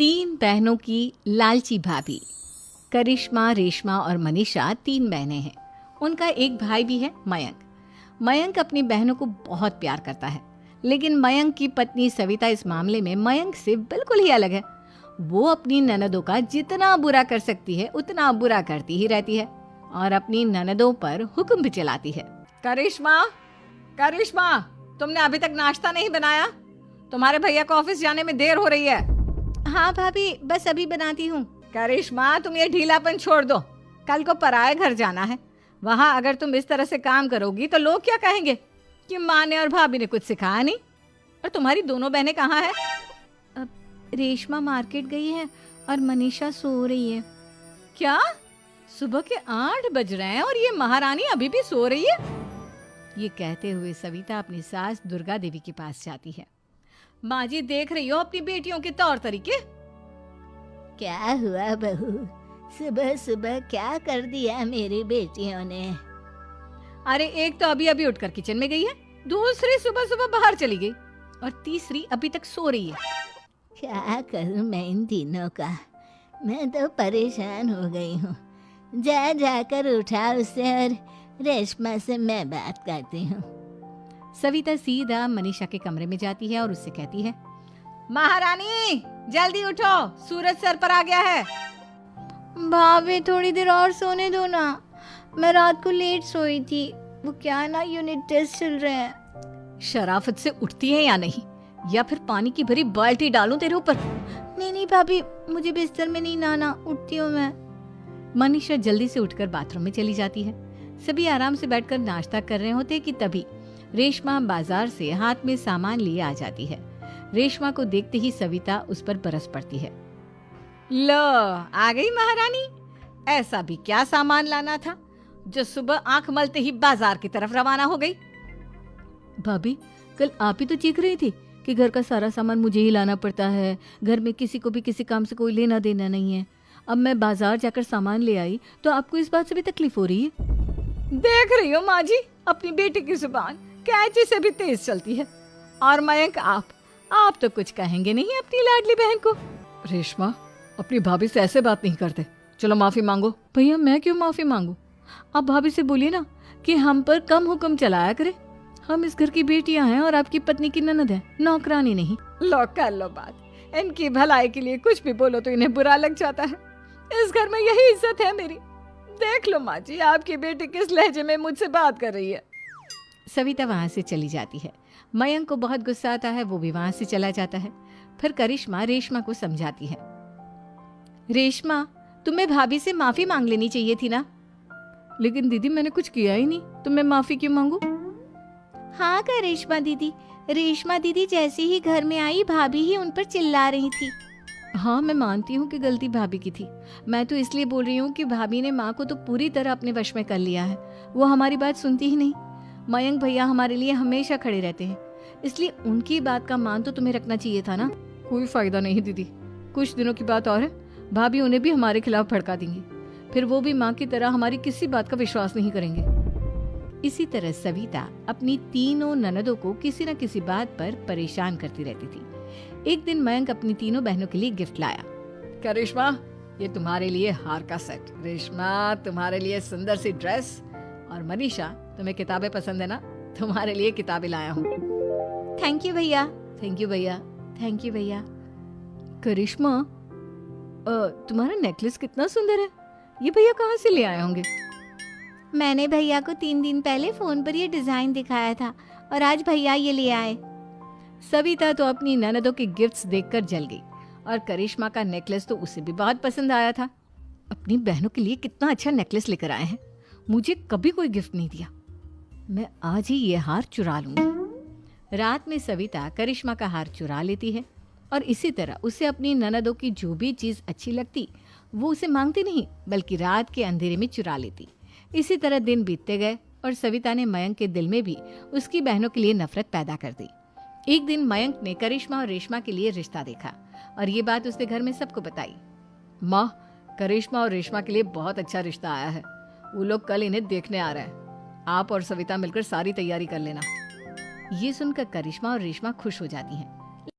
तीन बहनों की लालची भाभी। करिश्मा, रेशमा और मनीषा तीन बहनें हैं। उनका एक भाई भी है, मयंक। मयंक अपनी बहनों को बहुत प्यार करता है, लेकिन मयंक की पत्नी सविता इस मामले में मयंक से बिल्कुल ही अलग है। वो अपनी ननदों का जितना बुरा कर सकती है उतना बुरा करती ही रहती है और अपनी ननदों पर हुक्म भी चलाती है। करिश्मा, करिश्मा, तुमने अभी तक नाश्ता नहीं बनाया? तुम्हारे भैया को ऑफिस जाने में देर हो रही है। हाँ भाभी, बस अभी बनाती हूँ। करिश्मा, तुम ये ढीलापन छोड़ दो। कल को पराए घर जाना है। वहाँ अगर तुम इस तरह से काम करोगी तो लोग क्या कहेंगे कि माँ ने और भाभी ने कुछ सिखाया नहीं। और तुम्हारी दोनों बहनें कहाँ हैं? रेशमा मार्केट गई है और मनीषा सो रही है। क्या? सुबह के 8 बज रहे हैं और ये महारानी अभी भी सो रही है? ये कहते हुए सविता अपनी सास दुर्गा देवी के पास जाती है। माँ जी, देख रही हो अपनी बेटियों के तौर तरीके? क्या हुआ बहू, सुबह सुबह क्या कर दिया मेरी बेटियों ने? अरे एक तो अभी अभी उठकर किचन में गई है, दूसरी सुबह सुबह बाहर चली गई और तीसरी अभी तक सो रही है। क्या करूं मैं इन तीनों का, मैं तो परेशान हो गई हूँ। जा जाकर उठा उसे और रेशमा से मैं बात करती हूँ। सविता सीधा मनीषा के कमरे में जाती है और उससे कहती है, महारानी जल्दी उठो, सूरज सर पर आ गया है। भाभी थोड़ी देर और सोने दो ना, मैं रात को लेट सोई थी। वो क्या ना, यूनिट टेस्ट चल रहे हैं। शराफत से उठती है या नहीं, या फिर पानी की भरी बाल्टी डालूं तेरे ऊपर? नहीं भाभी, मुझे बिस्तर में नहीं नहाना, उठती हूँ मैं। मनीषा जल्दी से उठकर बाथरूम में चली जाती है। सभी आराम से बैठकर नाश्ता कर रहे होते कि तभी रेशमा बाजार से हाथ में सामान लिए आ जाती है। रेशमा को देखते ही सविता उस पर बरस पड़ती है। लो, आ गई महारानी। ऐसा भी क्या सामान लाना था जो सुबह आंख मलते ही बाजार की तरफ रवाना हो गई? भाभी, कल आप ही तो चीख रही थी कि घर का सारा सामान मुझे ही लाना पड़ता है, घर में किसी को भी किसी काम से कोई लेना देना नहीं है। अब मैं बाजार जाकर सामान ले आई तो आपको इस बात से भी तकलीफ हो रही है? देख रही हो माँ जी, अपनी बेटी की जुबान कैंची से भी तेज चलती है। और मयंक, आप तो कुछ कहेंगे नहीं अपनी लाडली बहन को? रेशमा, अपनी भाभी से ऐसे बात नहीं करते। चलो माफी मांगो। भैया, मैं क्यों माफी मांगू? आप भाभी से बोलिए ना कि हम पर कम हुक्म चलाया करे। हम इस घर की बेटियां हैं और आपकी पत्नी की ननद है, नौकरानी नहीं। लो कर लो बात। इनकी भलाई के लिए कुछ भी बोलो तो इन्हें बुरा लग जाता है। इस घर में यही इज्जत है मेरी। देख लो माँ जी, आपकी बेटी किस लहजे में मुझसे बात कर रही है। सविता वहां से चली जाती है। मयंक को बहुत गुस्सा आता है, वो भी वहां से चला जाता है। फिर करिश्मा रेशमा को समझाती है। रेशमा, तुम्हें भाभी से माफी मांग लेनी चाहिए थी ना। लेकिन दीदी, मैंने कुछ किया ही नहीं, तो मैं माफी क्यों मांगू? हाँ करिश्मा दीदी, रेशमा दीदी जैसे ही घर में आई भाभी ही उन पर चिल्ला रही थी। हाँ, मैं मानती हूँ कि गलती भाभी की थी। मैं तो इसलिए बोल रही हूँ कि भाभी ने माँ को तो पूरी तरह अपने वश में कर लिया है। वो हमारी बात सुनती ही नहीं। मयंक भैया हमारे लिए हमेशा खड़े रहते हैं, इसलिए उनकी बात का मान तो तुम्हें रखना चाहिए था ना। कोई फायदा नहीं दीदी, कुछ दिनों की बात और है, भाभी उन्हें भी हमारे खिलाफ भड़का देंगी। फिर वो भी माँ की तरह हमारी किसी बात का विश्वास नहीं करेंगे। इसी तरह सविता अपनी तीनों ननदों को किसी न किसी बात पर परेशान करती रहती थी। एक दिन मयंक अपनी तीनों बहनों के लिए गिफ्ट लाया। करिश्मा, ये तुम्हारे लिए हार का सेट। रेशमा, तुम्हारे लिए सुंदर सी ड्रेस। और मनीषा, तुम्हें किताबें पसंद है ना, तुम्हारे लिए किताबें लाया हूँ। थैंक यू भैया। थैंक यू भैया। थैंक यू भैया। करिश्मा, तुम्हारा नेकलेस कितना सुंदर है। ये भैया कहाँ से ले आए होंगे? मैंने भैया को 3 दिन पहले फोन पर ये डिजाइन दिखाया था और आज भैया ये ले आए। सविता तो अपनी ननदों के गिफ्ट्स देखकर जल गई और करिश्मा का नेकलेस तो उसे भी बहुत पसंद आया था। अपनी बहनों के लिए कितना अच्छा नेकलेस लेकर आए हैं, मुझे कभी कोई गिफ्ट नहीं दिया। मैं आज ही ये हार चुरा लूंगी। रात में सविता करिश्मा का हार चुरा लेती है और इसी तरह उसे अपनी ननदों की जो भी चीज अच्छी लगती वो उसे मांगती नहीं, बल्कि रात के अंधेरे में चुरा लेती। इसी तरह दिन बीतते गए और सविता ने मयंक के दिल में भी उसकी बहनों के लिए नफरत पैदा कर दी। एक दिन मयंक ने करिश्मा और रेशमा के लिए रिश्ता देखा और ये बात उसने घर में सबको बताई। माँ, करिश्मा और रेशमा के लिए बहुत अच्छा रिश्ता आया है। वो लोग कल इन्हें देखने आ रहे हैं। आप और सविता मिलकर सारी तैयारी कर लेना। ये सुनकर करिश्मा और रेशमा खुश हो जाती हैं।